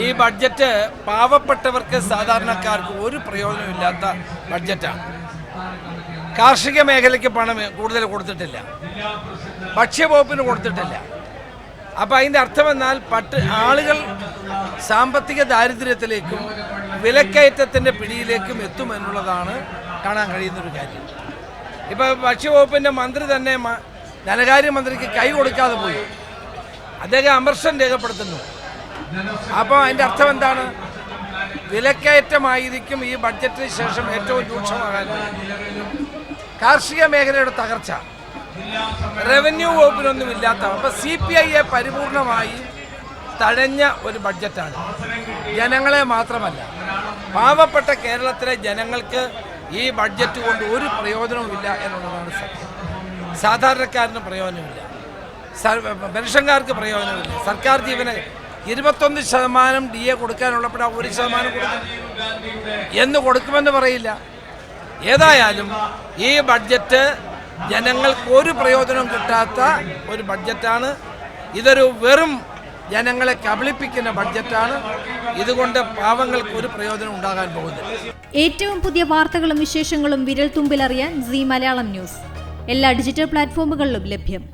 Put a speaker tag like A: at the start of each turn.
A: ഈ ബഡ്ജറ്റ് പാവപ്പെട്ടവർക്ക് സാധാരണക്കാർക്ക് ഒരു പ്രയോജനമില്ലാത്ത ബഡ്ജറ്റാണ്. കാർഷിക മേഖലയ്ക്ക് പണം കൂടുതൽ കൊടുത്തിട്ടില്ല, ഭക്ഷ്യവകുപ്പിന് കൊടുത്തിട്ടില്ല. അപ്പോൾ അതിൻ്റെ അർത്ഥമെന്നാൽ ആളുകൾ സാമ്പത്തിക ദാരിദ്ര്യത്തിലേക്കും വിലക്കയറ്റത്തിൻ്റെ പിടിയിലേക്കും എത്തുമെന്നുള്ളതാണ് കാണാൻ കഴിയുന്നൊരു കാര്യം. ഇപ്പോൾ ഭക്ഷ്യവകുപ്പിൻ്റെ മന്ത്രി തന്നെ ധനകാര്യമന്ത്രിക്ക് കൈ കൊടുക്കാതെ പോയി, അദ്ദേഹം അമർഷം രേഖപ്പെടുത്തുന്നു. അപ്പോൾ അതിൻ്റെ അർത്ഥം എന്താണ്? വിലക്കയറ്റമായിരിക്കും ഈ ബഡ്ജറ്റിന് ശേഷം ഏറ്റവും രൂക്ഷമാകാൻ. കാർഷിക മേഖലയുടെ തകർച്ച, റവന്യൂ വകുപ്പിനൊന്നുമില്ലാത്ത, അപ്പോൾ CPIയെ പരിപൂർണമായി തഴഞ്ഞ ഒരു ബഡ്ജറ്റാണ്. ജനങ്ങളെ മാത്രമല്ല, പാവപ്പെട്ട കേരളത്തിലെ ജനങ്ങൾക്ക് ഈ ബഡ്ജറ്റ് കൊണ്ട് ഒരു പ്രയോജനവുമില്ല എന്നുള്ളതാണ് സത്യം. സാധാരണക്കാരന് പ്രയോജനമില്ല, പെൻഷൻകാർക്ക് പ്രയോജനമില്ല. സർക്കാർ ജീവന് 21% DA കൊടുക്കാനുള്ളപ്പോഴാണ് 1% കൊടുക്കും എന്ന് കൊടുക്കുമെന്ന് പറയില്ല. ഏതായാലും ഈ ബഡ്ജറ്റ് ജനങ്ങൾക്ക് ഒരു പ്രയോജനം കിട്ടാത്ത ഒരു ബഡ്ജറ്റാണ്. ഇതൊരു വെറും ജനങ്ങളെ കബളിപ്പിക്കുന്ന ബഡ്ജറ്റാണ്. ഇതുകൊണ്ട് പാവങ്ങൾക്ക് ഒരു പ്രയോജനം ഉണ്ടാകാൻ പോകുന്നില്ല.
B: ഏറ്റവും പുതിയ വാർത്തകളും വിശേഷങ്ങളും വിരൽ തുമ്പിലറിയാൻ Zee മലയാളം ന്യൂസ് എല്ലാ ഡിജിറ്റൽ പ്ലാറ്റ്ഫോമുകളിലും ലഭ്യം.